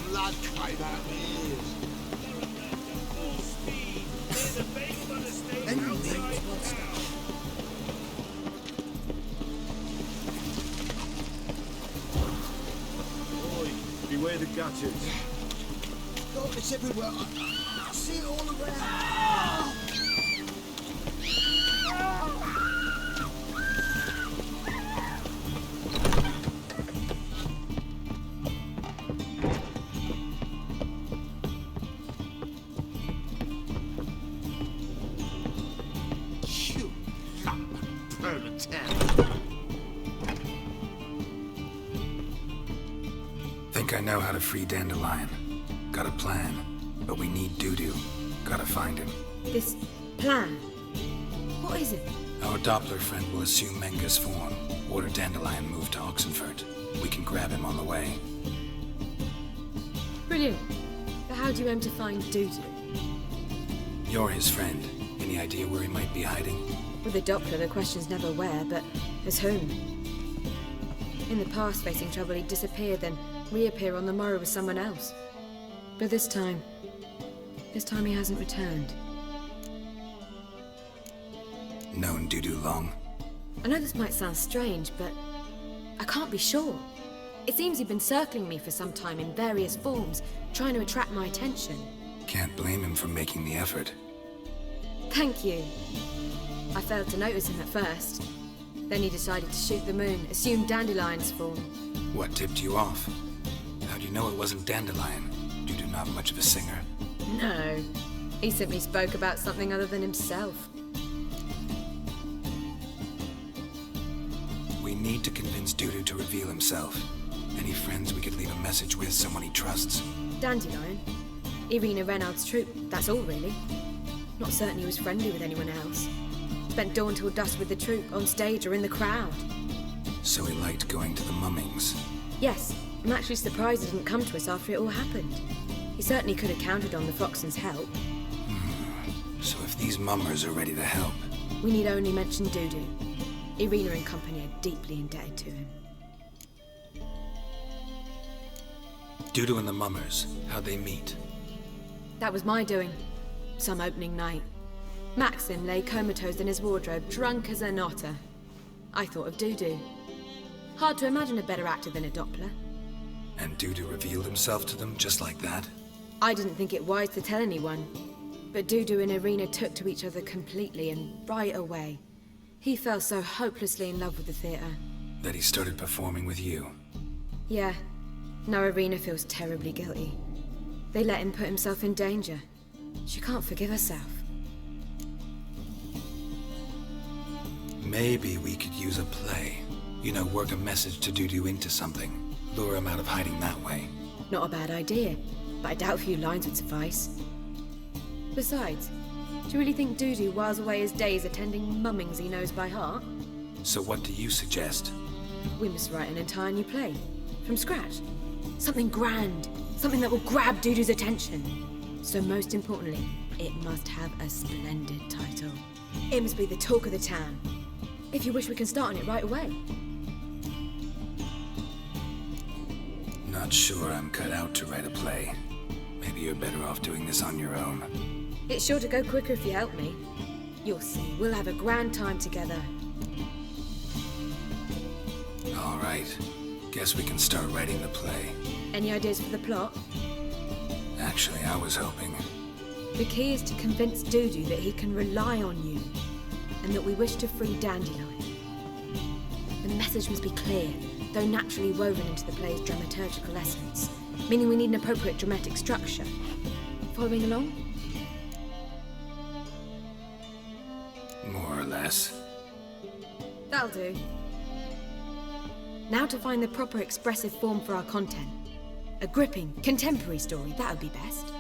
Blood came out of my ears. Oi, beware the gutters. God, it's everywhere. I see it all around. You lump of proletariat. Think I know how to free Dandelion. Got a plan, but we need Dudu. Gotta find him. This plan? What is it? Our Doppler friend will assume Menga's form. Order Dandelion move to Oxenfurt. We can grab him on the way. Brilliant. But how do you aim to find Dudu? You're his friend. Any idea where he might be hiding? With the Doppler, the question's never where, but as whom. In the past, facing trouble, he'd disappear, then reappear on the morrow with someone else. But this time he hasn't returned. Known Dudu long? I know this might sound strange, but I can't be sure. It seems he'd been circling me for some time in various forms, trying to attract my attention. Can't blame him for making the effort. Thank you. I failed to notice him at first. Then he decided to shoot the moon, assume Dandelion's form. What tipped you off? How'd you know it wasn't Dandelion? Dudu not much of a singer. No. He simply spoke about something other than himself. We need to convince Dudu to reveal himself. Any friends we could leave a message with, someone he trusts? Dandelion? Irina Reynard's troupe, that's all really. Not certain he was friendly with anyone else. Spent dawn till dusk with the troupe, on stage or in the crowd. So he liked going to the mummings. Yes, I'm actually surprised he didn't come to us after it all happened. He certainly could have counted on the Foxen's help. So if these mummers are ready to help... We need only mention Dudu. Irina and company are deeply indebted to him. Dudu and the mummers, how'd they meet? That was my doing. Some opening night. Maxim lay comatose in his wardrobe, drunk as an otter. I thought of Dudu. Hard to imagine a better actor than a Doppler. And Dudu revealed himself to them just like that? I didn't think it wise to tell anyone. But Dudu and Irina took to each other completely, and right away. He fell so hopelessly in love with the theatre. That he started performing with you? Yeah. Now Irina feels terribly guilty. They let him put himself in danger. She can't forgive herself. Maybe we could use a play. You know, work a message to Dudu into something. Lure him out of hiding that way. Not a bad idea, but I doubt a few lines would suffice. Besides, do you really think Dudu whiles away his days attending mummings he knows by heart? So what do you suggest? We must write an entire new play. From scratch. Something grand. Something that will grab Dudu's attention. So most importantly, it must have a splendid title. It must be the talk of the town. If you wish, we can start on it right away. Not sure I'm cut out to write a play. Maybe you're better off doing this on your own. It's sure to go quicker if you help me. You'll see, we'll have a grand time together. All right. Guess we can start writing the play. Any ideas for the plot? Actually, I was hoping... The key is to convince Dudu that he can rely on you, and that we wish to free Dandelion. The message must be clear, though naturally woven into the play's dramaturgical essence, meaning we need an appropriate dramatic structure. Following along? More or less. That'll do. Now to find the proper expressive form for our content. A gripping, contemporary story, that would be best.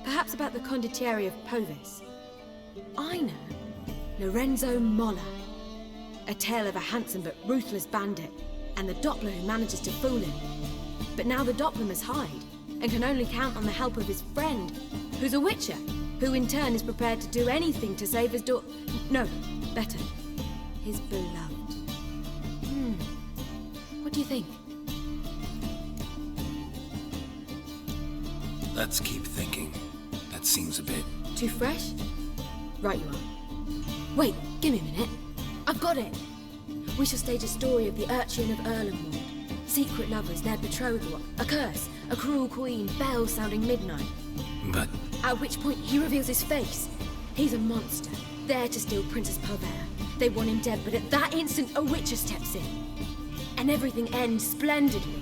Perhaps about the condottieri of Povis. I know. Lorenzo Molla. A tale of a handsome but ruthless bandit, and the Doppler who manages to fool him. But now the Doppler must hide, and can only count on the help of his friend, who's a witcher, who in turn is prepared to do anything to save his no, better, his beloved. What do you think? Let's keep thinking. That seems a bit... Too fresh? Right you are. Wait, give me a minute. I've got it. We shall stage a story of the urchin of Erlenwood. Secret lovers, their betrothal, a curse, a cruel queen, bells sounding midnight. But... At which point he reveals his face. He's a monster, there to steal Princess Pavera. They want him dead, but at that instant a witcher steps in. And everything ends splendidly.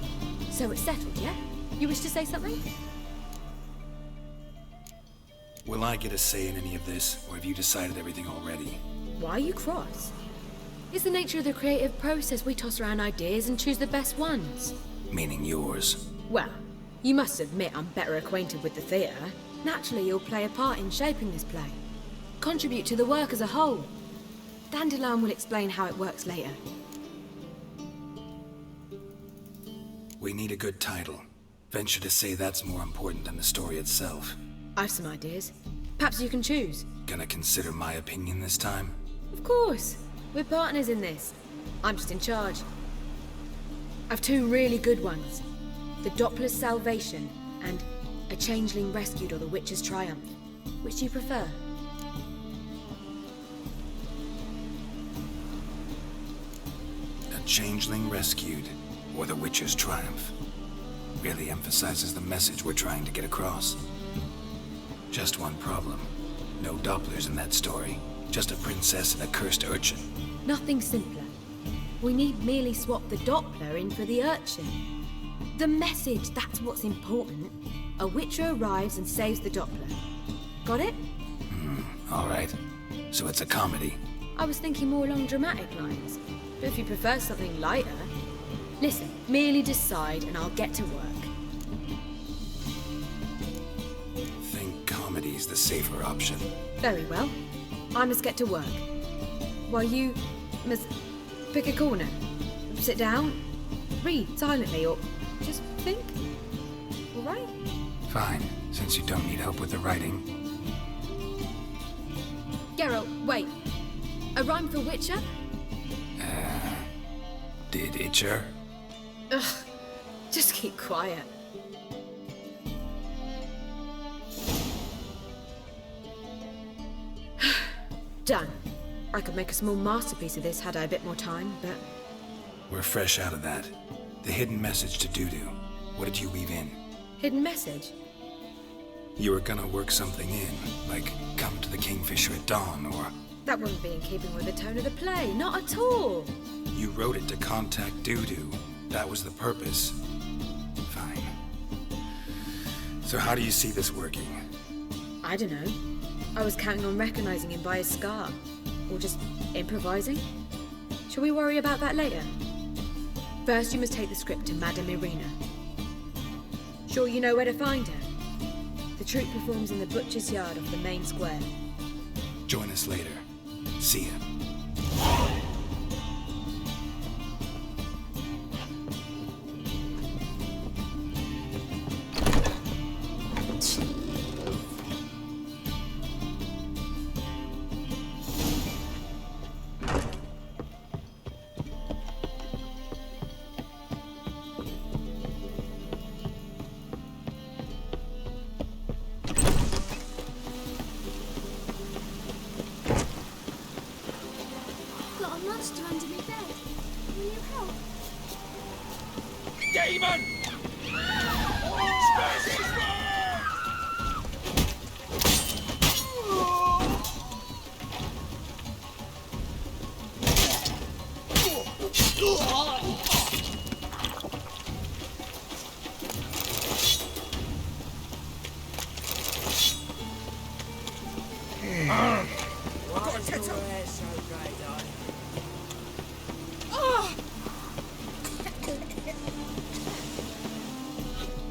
So it's settled, yeah? You wish to say something? Will I get a say in any of this, or have you decided everything already? Why are you cross? It's the nature of the creative process. We toss around ideas and choose the best ones. Meaning yours. Well, you must admit I'm better acquainted with the theatre. Naturally, you'll play a part in shaping this play. Contribute to the work as a whole. Dandelion will explain how it works later. We need a good title. Venture to say that's more important than the story itself. I've some ideas. Perhaps you can choose. Gonna consider my opinion this time? Of course. We're partners in this. I'm just in charge. I've two really good ones. The Doppler's Salvation and A Changeling Rescued or the Witcher's Triumph. Which do you prefer? A Changeling Rescued, or the Witcher's Triumph. Really emphasizes the message we're trying to get across. Just one problem. No Dopplers in that story. Just a princess and a cursed urchin. Nothing simpler. We need merely swap the Doppler in for the urchin. The message, that's what's important. A witcher arrives and saves the Doppler. Got it? All right. So it's a comedy. I was thinking more along dramatic lines. But if you prefer something lighter... Listen, merely decide and I'll get to work. Think comedy's the safer option. Very well. I must get to work. While you must pick a corner. Sit down, read silently, or just think. All right? Fine, since you don't need help with the writing. Geralt, wait. A rhyme for Witcher? Did Itcher? Ugh, just keep quiet. Done. I could make a small masterpiece of this had I a bit more time, but... We're fresh out of that. The hidden message to Dudu. What did you weave in? Hidden message? You were gonna work something in, like come to the Kingfisher at dawn, or... That wouldn't be in keeping with the tone of the play, not at all. You wrote it to contact Dudu. That was the purpose. Fine. So how do you see this working? I don't know. I was counting on recognizing him by his scar. Or just improvising. Shall we worry about that later? First, you must take the script to Madame Irina. Sure you know where to find her? The troupe performs in the butcher's yard off the main square. Join us later. See ya. Got a monster under my bed. Will you help? Demon!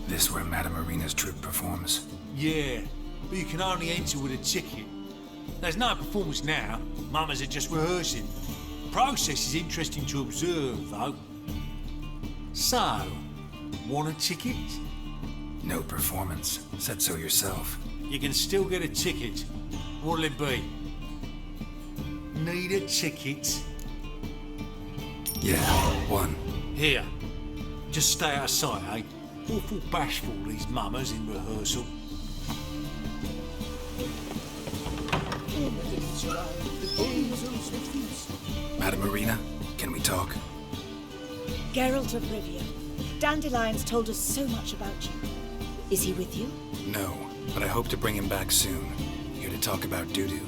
This where Madame Irina's troupe performs? Yeah, but you can only enter with a ticket. There's no performance now. Mamas are just rehearsing. Process is interesting to observe, though. So, want a ticket? No performance. Said so yourself. You can still get a ticket. What'll it be? Need a ticket? Yeah, one. Here. Just stay out of sight, eh? Awful bashful, these mummers in rehearsal. Madam Marina, can we talk? Geralt of Rivia, Dandelion's told us so much about you. Is he with you? No, but I hope to bring him back soon. Here to talk about Dudu.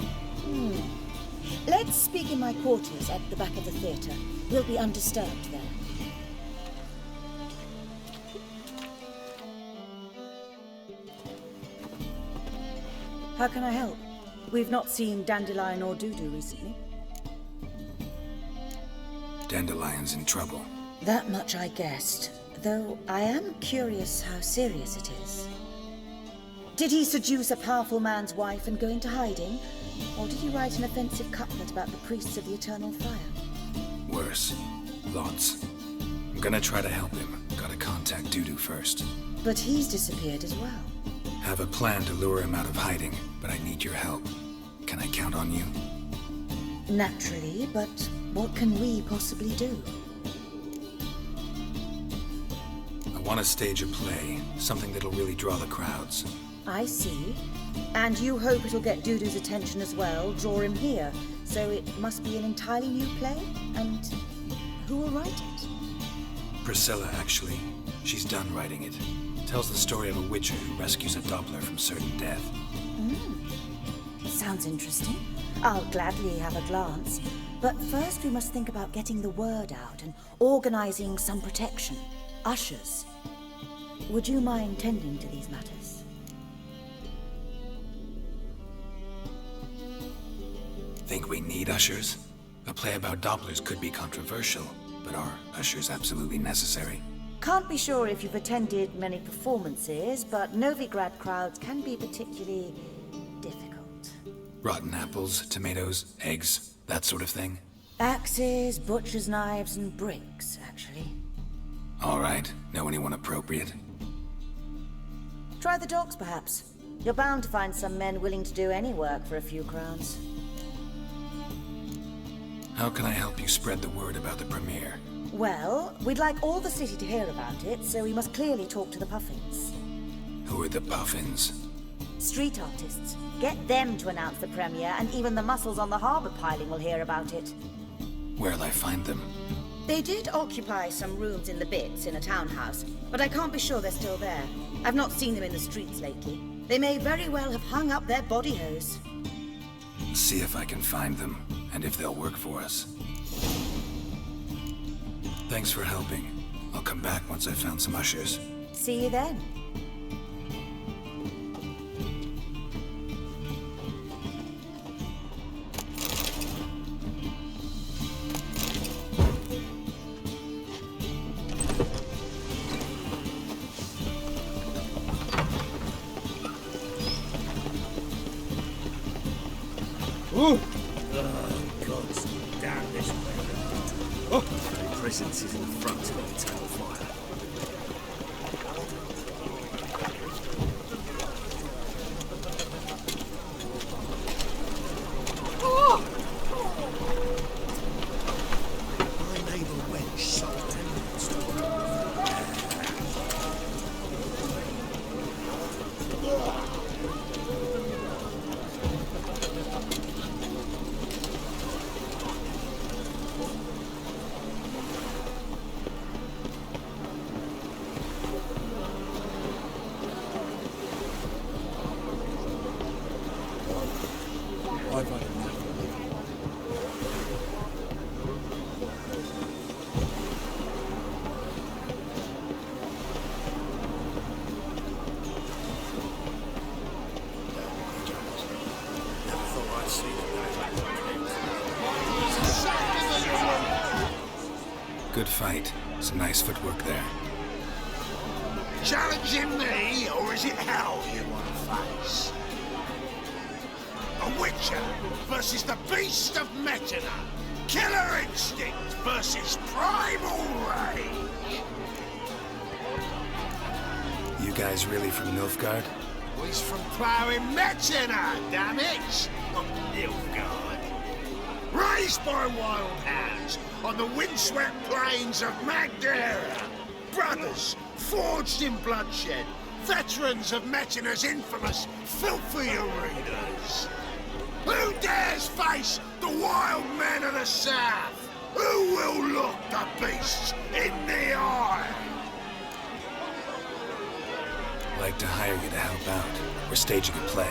Let's speak in my quarters at the back of the theatre. We'll be undisturbed there. How can I help? We've not seen Dandelion or Dudu recently. Dandelion's in trouble. That much I guessed, though I am curious how serious it is. Did he seduce a powerful man's wife and go into hiding? Or did he write an offensive couplet about the priests of the eternal fire? Worse. Lots. I'm gonna try to help him. Gotta contact Dudu first. But he's disappeared as well. Have a plan to lure him out of hiding, but I need your help. Can I count on you? Naturally, but what can we possibly do? I want to stage a play, something that'll really draw the crowds. I see. And you hope it'll get Dudu's attention as well, draw him here. So it must be an entirely new play? And who will write it? Priscilla, actually. She's done writing it. Tells the story of a witcher who rescues a Doppler from certain death. Sounds interesting. I'll gladly have a glance. But first we must think about getting the word out and organizing some protection. Ushers. Would you mind tending to these matters? Think we need ushers? A play about Dopplers could be controversial, but are ushers absolutely necessary? Can't be sure if you've attended many performances, but Novigrad crowds can be particularly difficult. Rotten apples, tomatoes, eggs, that sort of thing? Axes, butcher's knives, and bricks, actually. All right. Know anyone appropriate? Try the dogs, perhaps. You're bound to find some men willing to do any work for a few crowns. How can I help you spread the word about the premiere? Well, we'd like all the city to hear about it, so we must clearly talk to the Puffins. Who are the Puffins? Street artists. Get them to announce the premiere, and even the muscles on the harbour piling will hear about it. Where'll I find them? They did occupy some rooms in the Bits in a townhouse, but I can't be sure they're still there. I've not seen them in the streets lately. They may very well have hung up their body hose. See if I can find them, and if they'll work for us. Thanks for helping. I'll come back once I've found some ushers. See you then. Oh, God, damn this way. Oh, the presence is in the front of the eternal fire. My neighbour wench sold I've had enough. Never thought I'd see the day. Good fight. Some nice footwork there. Challenging me, or is it hell you want to face? A Witcher versus the Beast of Metina. Killer instinct versus primal rage. You guys really from Nilfgaard? He's from ploughing Metina, damn it! Not Nilfgaard. Raised by wild hounds on the windswept plains of Magdera. Brothers Forged in bloodshed, veterans of Metina's infamous filthy arenas. Who dares face the wild men of the South? Who will look the beasts in the eye? Like to hire you to help out. We're staging a play.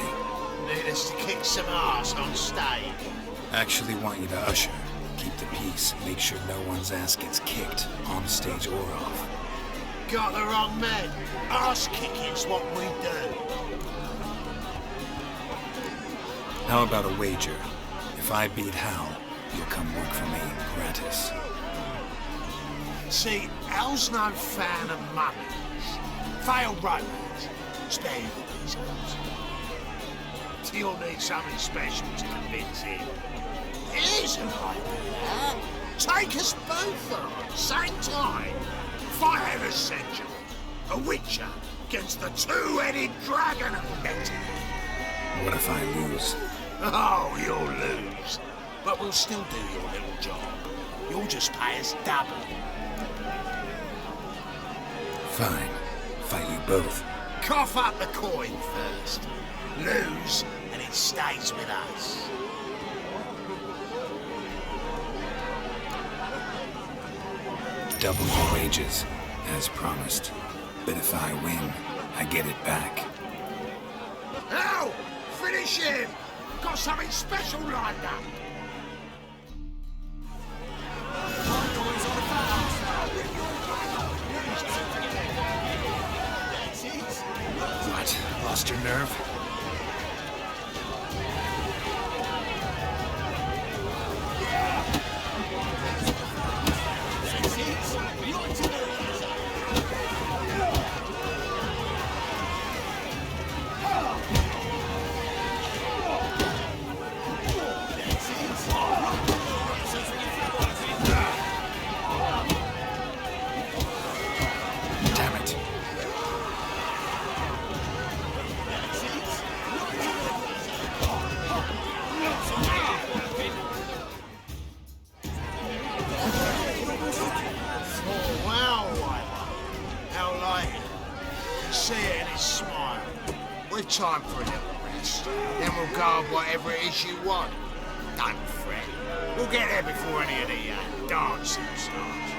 Need us to kick some ass on stage. Actually want you to usher. Keep the peace. Make sure no one's ass gets kicked, on stage or off. Got the wrong man. Ass kicking's what we do. How about a wager? If I beat Hal, you'll come work for me gratis. See, Hal's no fan of mummies. Failed romance. Spare you the details. You'll need something special to convince him. Here's an idea. Take us both on, same time. Fight an essential. A witcher against the two-headed dragon of Metin. What if I lose? Oh, you'll lose. But we'll still do your little job. You'll just pay us double. Fine. Fight you both. Cough up the coin first. Lose, and it stays with us. Double your wages, as promised. But if I win, I get it back. Now, finish him! Got something special lined up. What? Lost your nerve? Damn it. See it in his smile. We've time for a little rest. Then we'll guard whatever it is you want. Don't fret. We'll get there before any of the dancing starts.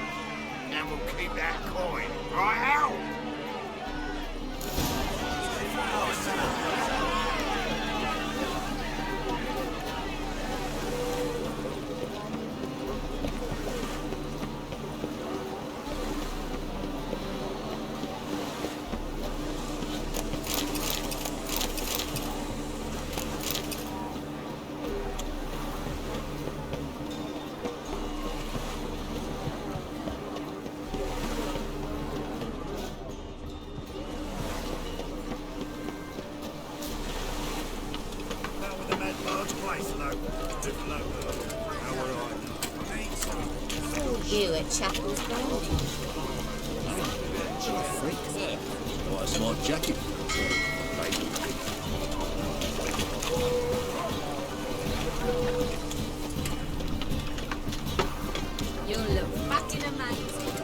And we'll keep that coin, right, Al? You at Chapel's Landing. What's my jacket? You'll look fucking amazing.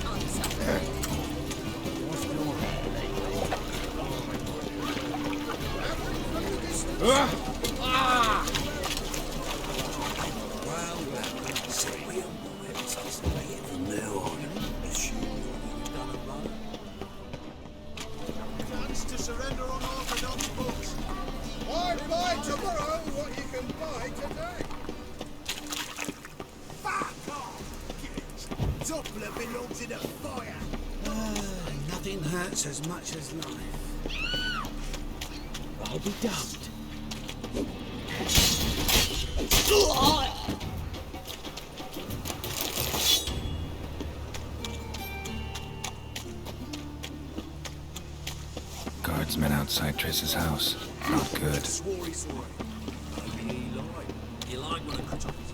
On something. To surrender on orthodox books. Why buy tomorrow what you can buy today? Fuck off! Doppler belongs in a fire. Nothing hurts as much as life. I'll be damned. Guardsmen outside Triss's house. Not good. Swore he saw it. Maybe he lied. He lied when I cut off his...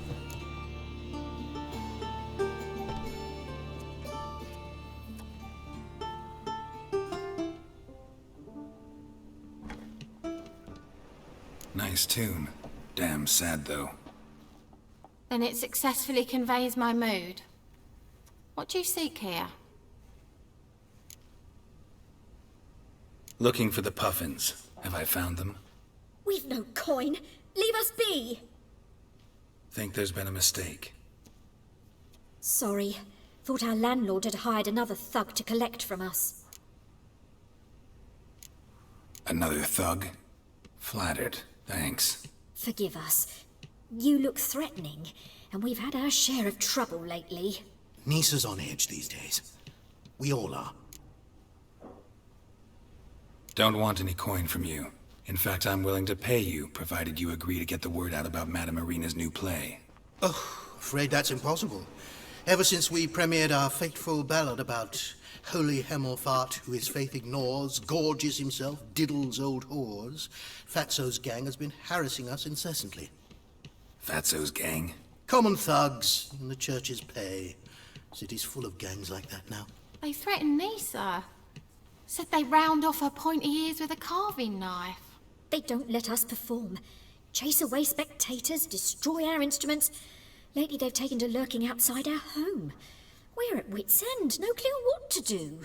Nice tune. Damn sad, though. Then it successfully conveys my mood. What do you seek here? Looking for the puffins. Have I found them? We've no coin. Leave us be. Think there's been a mistake. Sorry. Thought our landlord had hired another thug to collect from us. Another thug? Flattered. Thanks. Forgive us. You look threatening, and we've had our share of trouble lately. Nisa's on edge these days. We all are. Don't want any coin from you. In fact, I'm willing to pay you, provided you agree to get the word out about Madame Irina's new play. Oh, afraid that's impossible. Ever since we premiered our fateful ballad about holy Hemelfart, who his faith ignores, gorges himself, diddles old whores, Fatso's gang has been harassing us incessantly. Fatso's gang? Common thugs in the church's pay. City's full of gangs like that now. They threatened Nisa. Said they round off her pointy ears with a carving knife. They don't let us perform. Chase away spectators, destroy our instruments. Lately they've taken to lurking outside our home. We're at wit's end, no clue what to do.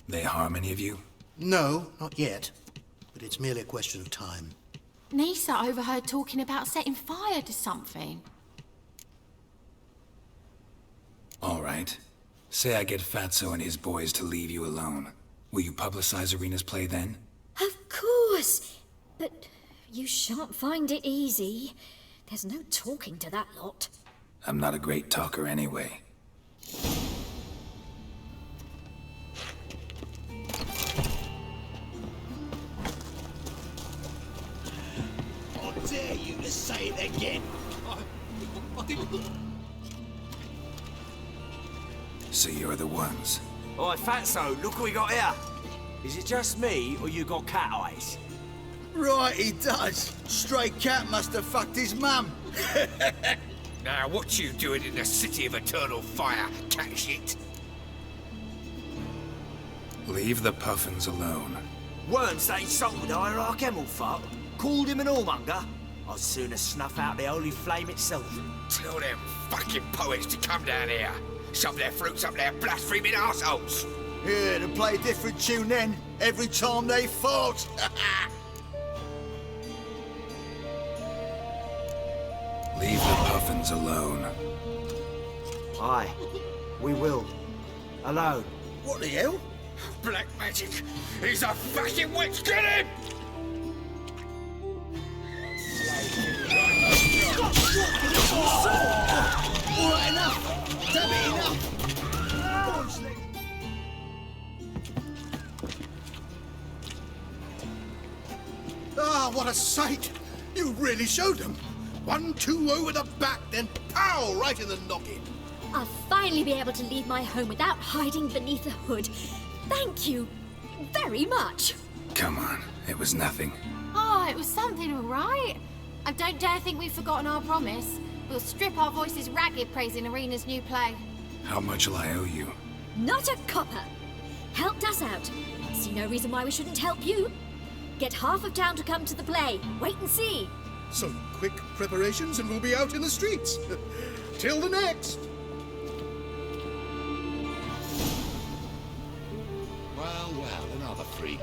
They harm any of you? No, not yet. But it's merely a question of time. Nisa overheard talking about setting fire to something. All right. Say I get Fatso and his boys to leave you alone. Will you publicize Irina's play then? Of course! But you shan't find it easy. There's no talking to that lot. I'm not a great talker anyway. I dare you to say it again. I didn't... So you're the ones. Oi, Fatso, look what we got here. Is it just me, or you got cat eyes? Right, he does. Stray cat must have fucked his mum. Now, what you doing in the city of eternal fire, cat shit? Leave the puffins alone. Weren't they insulted hierarch Hemelfart? Called him an whoremonger? I'd sooner snuff out the holy flame itself. Tell them fucking poets to come down here. Shove their fruits up their blaspheming arseholes. Yeah, to play a different tune then, every time they fought. Leave the puffins alone. Aye, we will. Alone. What the hell? Black magic! He's a fucking witch! Get him! All right, enough. Damn it, enough. Ah, what a sight! You really showed them. 1-2 over the back, then pow! Right in the noggin. I'll finally be able to leave my home without hiding beneath a hood. Thank you very much. Come on, it was nothing. Oh, it was something, all right. I don't dare think we've forgotten our promise. We'll strip our voices ragged praising Irina's new play. How much will I owe you? Not a copper. Helped us out. See no reason why we shouldn't help you. Get half of town to come to the play. Wait and see. Some quick preparations and we'll be out in the streets. Till the next. Well, another freak.